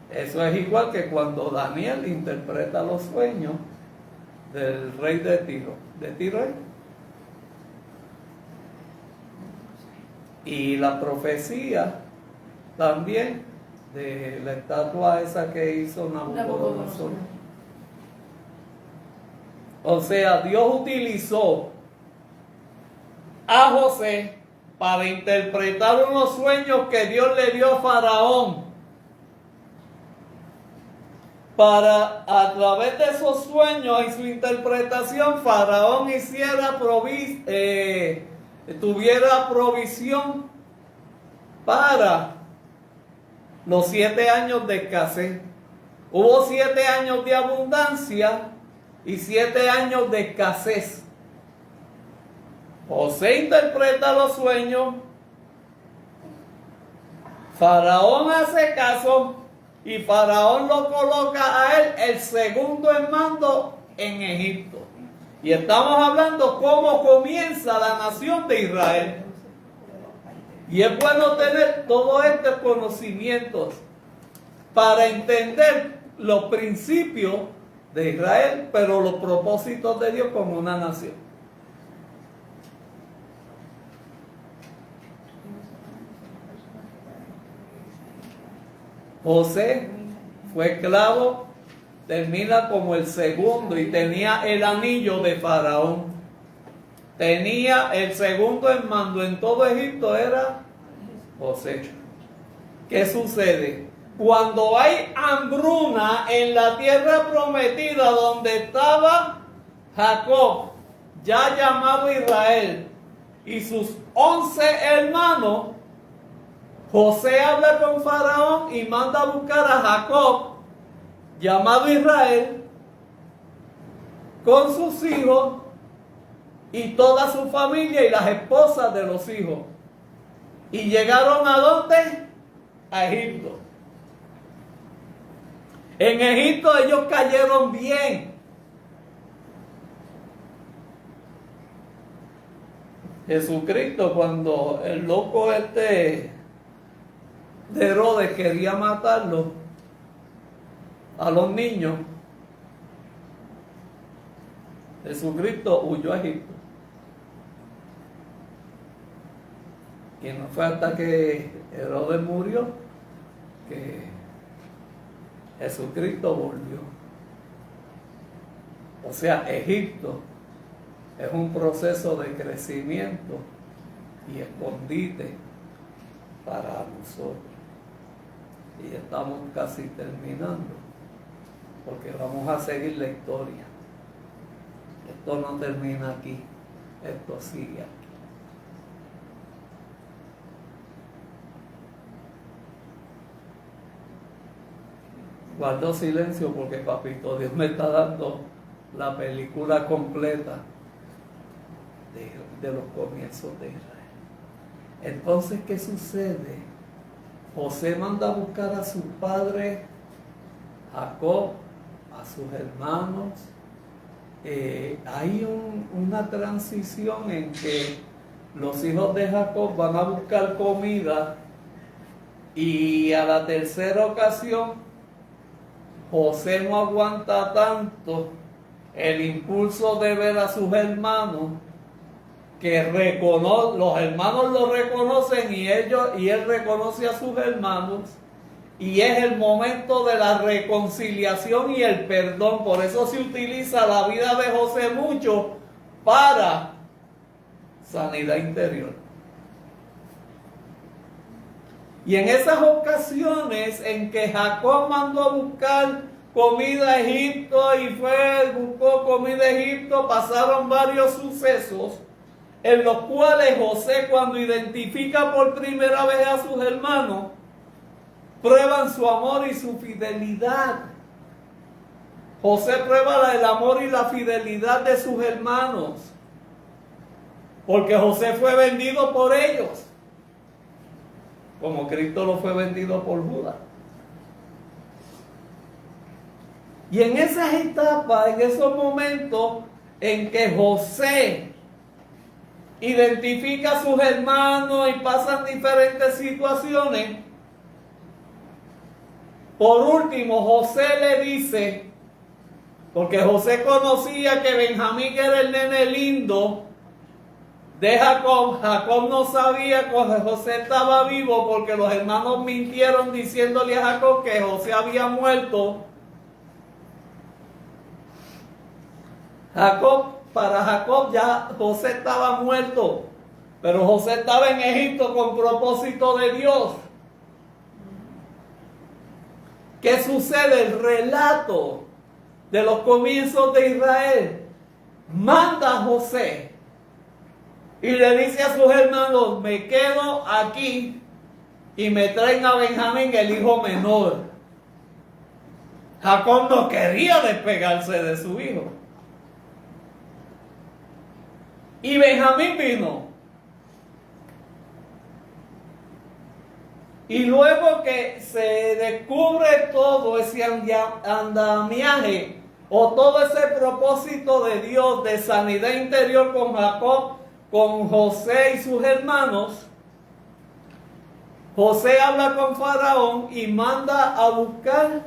Eso es igual que cuando Daniel interpreta los sueños del rey de Tiro. ¿De Tiro? Y la profecía también de la estatua esa que hizo Nabucodonosor. O sea, Dios utilizó a José para interpretar unos sueños que Dios le dio a Faraón, para a través de esos sueños y su interpretación Faraón tuviera provisión para los 7 años de escasez. Hubo 7 años de abundancia y 7 años de escasez. José interpreta los sueños, Faraón hace caso y Faraón lo coloca a él el segundo en mando en Egipto. Y estamos hablando cómo comienza la nación de Israel. Y es bueno tener todos estos conocimientos para entender los principios de Israel, pero los propósitos de Dios como una nación. José fue esclavo, termina como el segundo y tenía el anillo de Faraón. Tenía el segundo en mando en todo Egipto, era José. ¿Qué sucede? Cuando hay hambruna en la tierra prometida donde estaba Jacob, ya llamado Israel, y sus 11 hermanos, José habla con Faraón y manda a buscar a Jacob, llamado Israel, con sus hijos y toda su familia y las esposas de los hijos. Y llegaron ¿a dónde? A Egipto. En Egipto ellos cayeron bien. Jesucristo, cuando el loco de Herodes quería matarlo a los niños, Jesucristo huyó a Egipto. Y no fue hasta que Herodes murió que Jesucristo volvió. O sea, Egipto es un proceso de crecimiento y escondite para nosotros. Y estamos casi terminando, porque vamos a seguir la historia. Esto no termina aquí, esto sigue aquí. Guardo silencio porque papito Dios me está dando la película completa de los comienzos de Israel. Entonces, ¿qué sucede? José manda a buscar a su padre Jacob, a sus hermanos. Hay una transición en que los hijos de Jacob van a buscar comida y a la tercera ocasión José no aguanta tanto el impulso de ver a sus hermanos, que los hermanos lo reconocen y él reconoce a sus hermanos, y es el momento de la reconciliación y el perdón. Por eso se utiliza la vida de José mucho para sanidad interior. Y en esas ocasiones en que Jacob mandó a buscar comida a Egipto y buscó comida a Egipto, pasaron varios sucesos en los cuales José, cuando identifica por primera vez a sus hermanos, prueban su amor y su fidelidad. José prueba el amor y la fidelidad de sus hermanos, porque José fue vendido por ellos, como Cristo lo fue vendido por Judas. Y en esas etapas, en esos momentos en que José identifica a sus hermanos y pasan diferentes situaciones, por último José le dice, porque José conocía que Benjamín era el nene lindo, de Jacob. Jacob no sabía que José estaba vivo porque los hermanos mintieron diciéndole a Jacob que José había muerto. Para Jacob ya José estaba muerto, pero José estaba en Egipto con propósito de Dios. ¿Qué sucede? El relato de los comienzos de Israel manda a José y le dice a sus hermanos: me quedo aquí y me traen a Benjamín, el hijo menor. Jacob no quería despegarse de su hijo. Y Benjamín vino. Y luego que se descubre todo ese andamiaje o todo ese propósito de Dios de sanidad interior con Jacob, con José y sus hermanos, José habla con Faraón y manda a buscar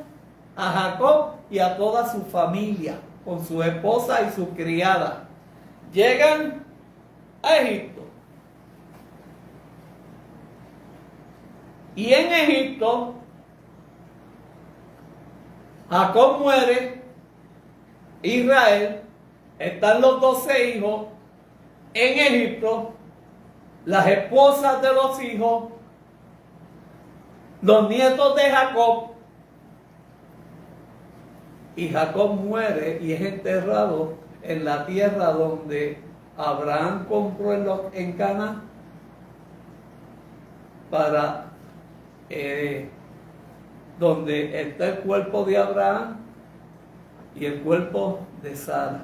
a Jacob y a toda su familia, con su esposa y su criada. Llegan a Egipto. Y en Egipto, Jacob muere, Israel, están los 12 hijos en Egipto, las esposas de los hijos, los nietos de Jacob, y Jacob muere y es enterrado en la tierra donde Abraham compró en Canaán para donde está el cuerpo de Abraham y el cuerpo de Sara.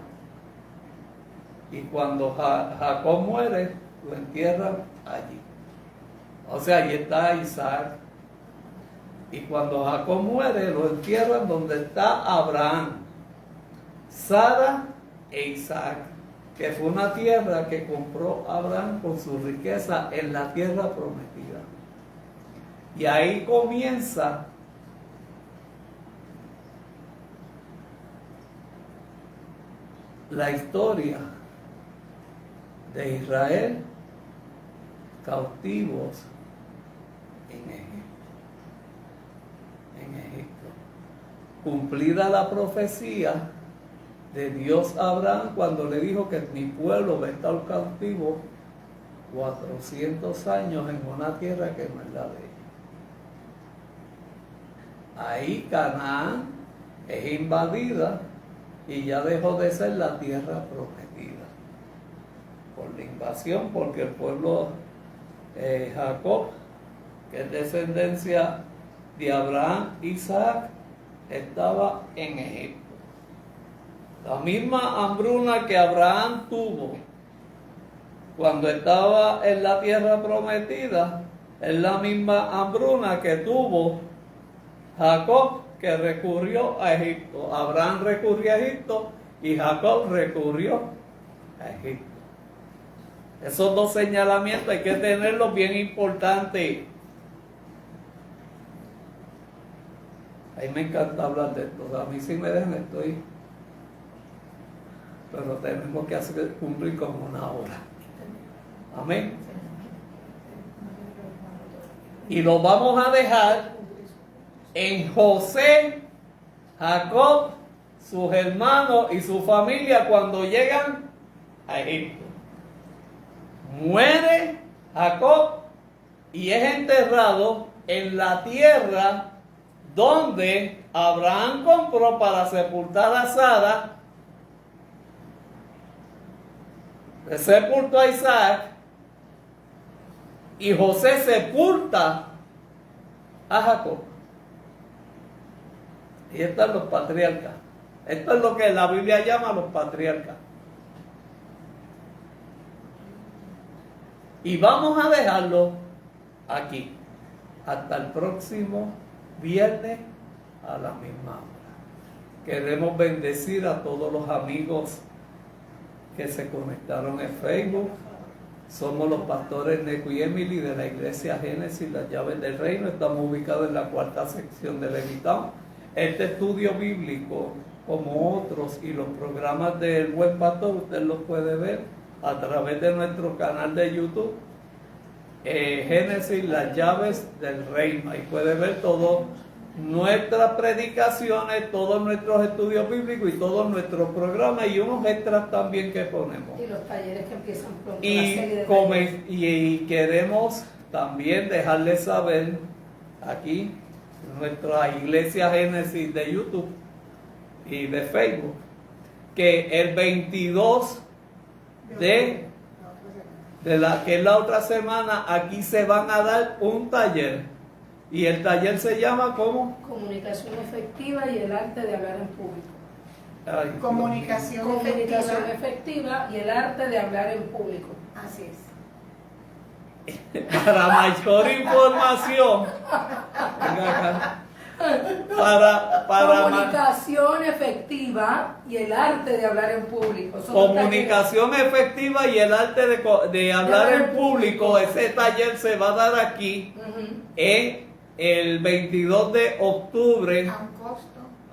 Y cuando Jacob muere, lo entierran allí. O sea, allí está Isaac. Y cuando Jacob muere, lo entierran donde está Abraham, Sara e Isaac, que fue una tierra que compró Abraham con su riqueza en la tierra prometida. Y ahí comienza la historia de Israel cautivos en Egipto. Cumplida la profecía de Dios a Abraham cuando le dijo que mi pueblo va a estar cautivo 400 años en una tierra que no es la de ellos. Ahí Canaán es invadida y ya dejó de ser la tierra prometida por la invasión, porque el pueblo Jacob, que es descendencia de Abraham, Isaac, estaba en Egipto. La misma hambruna que Abraham tuvo cuando estaba en la tierra prometida es la misma hambruna que tuvo Jacob, que recurrió a Egipto. Abraham recurrió a Egipto y Jacob recurrió a Egipto. Esos dos señalamientos hay que tenerlos bien importantes. A mí me encanta hablar de esto. A mí si me dejan estoy... Pero tenemos que cumplir como una hora. Amén. Y lo vamos a dejar en José, Jacob, sus hermanos y su familia cuando llegan a Egipto. Muere Jacob y es enterrado en la tierra donde Abraham compró para sepultar a Sara. Sepultó a Isaac y José sepulta a Jacob. Y están los patriarcas. Esto es lo que la Biblia llama los patriarcas. Y vamos a dejarlo aquí hasta el próximo viernes a la misma hora. Queremos bendecir a todos los amigos que se conectaron en Facebook. Somos los pastores Neco y Emily de la Iglesia Génesis, las Llaves del Reino. Estamos ubicados en la 4ª sección de Levitán. Este estudio bíblico, como otros, y los programas del Buen Pastor, usted los puede ver a través de nuestro canal de YouTube, Génesis, las llaves del reino. Ahí puede ver todo nuestras predicaciones, todos nuestros estudios bíblicos y todos nuestros programas y unos extras también que ponemos. Y los talleres que empiezan pronto. La Y, serie de talleres. y queremos también dejarles saber aquí, en nuestra iglesia Génesis de YouTube y de Facebook, que el 22 que es la otra semana, aquí se van a dar un taller. Y el taller se llama ¿cómo? Comunicación efectiva y el arte de hablar en público. Ay, Comunicación efectiva y el arte de hablar en público. Así es. Para mayor información, venga acá. Comunicación efectiva y el arte de hablar en público. Comunicación efectiva y el arte de hablar en público. Ese taller se va a dar aquí el 22 de octubre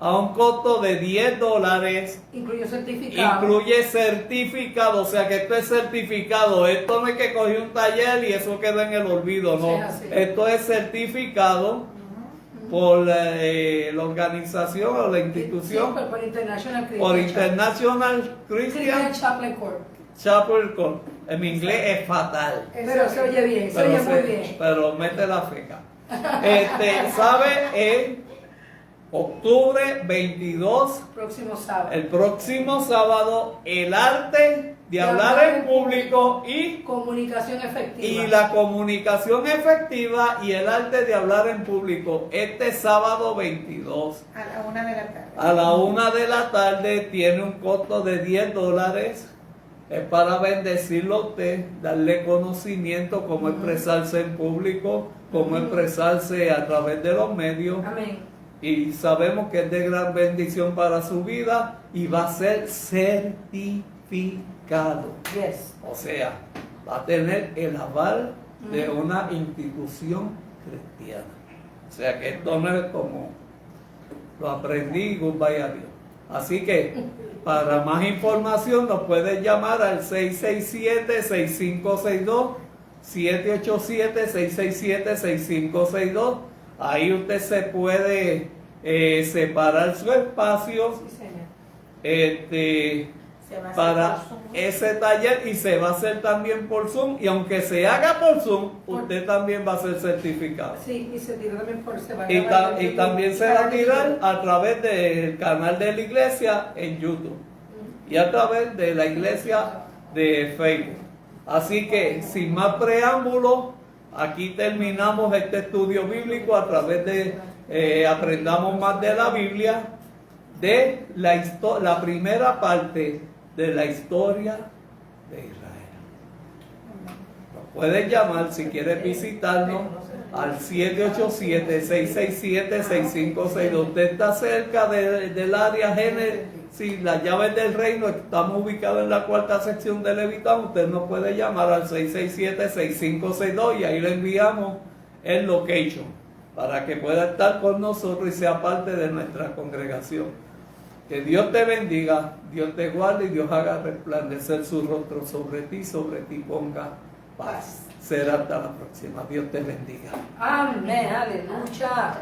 a un costo de $10. Incluye certificado. Incluye certificado, o sea que esto es certificado. Esto no es que cogí un taller y eso quedó en el olvido, no. Sí, Esto es certificado por la organización o la institución, Sí, por International Christian por Chapel. International Christian Chaplain Corps. Chapel Corps. En mi inglés es fatal. Pero se oye bien, se oye muy bien. Pero mete la feca. ¿Sabe? Octubre 22, Próximo sábado. el próximo sábado, el arte de hablar en público y Comunicación efectiva. la comunicación efectiva y el arte de hablar en público. Este sábado 22 A la 1 de la tarde. a la 1 de la tarde, tiene un costo de $10. Es para bendecirlo a usted, darle conocimiento, cómo expresarse en público, cómo expresarse a través de los medios. Amén. Y sabemos que es de gran bendición para su vida y va a ser certificado. Yes. O sea, va a tener el aval de una institución cristiana. O sea que esto no es como lo aprendí, goodbye a Dios. Así que para más información nos puedes llamar al 667-6562, 787-667-6562. Ahí usted se puede separar su espacio Sí, señor. Se va a hacer para por Zoom. ese taller y se va a hacer también por Zoom. Y aunque se haga por Zoom, usted también va a ser certificado. Sí, y se tira también por se va a Y, grabar en y YouTube. también se va a tirar a través del canal de la iglesia en YouTube y a través de la iglesia de Facebook. Así que, sin más preámbulos, aquí terminamos este estudio bíblico a través de aprendamos más de la Biblia, de la primera parte de la historia de Israel. Nos puedes llamar si quieres visitarnos al 787-667-6562. Usted está cerca del área Génesis, las llaves del reino. Estamos ubicados en la cuarta sección de Levitán. Usted nos puede llamar al 667-6562 y ahí le enviamos el location para que pueda estar con nosotros y sea parte de nuestra congregación. Que Dios te bendiga, Dios te guarde y Dios haga resplandecer su rostro sobre ti ponga paz. Será hasta la próxima. Dios te bendiga. Amén, aleluya.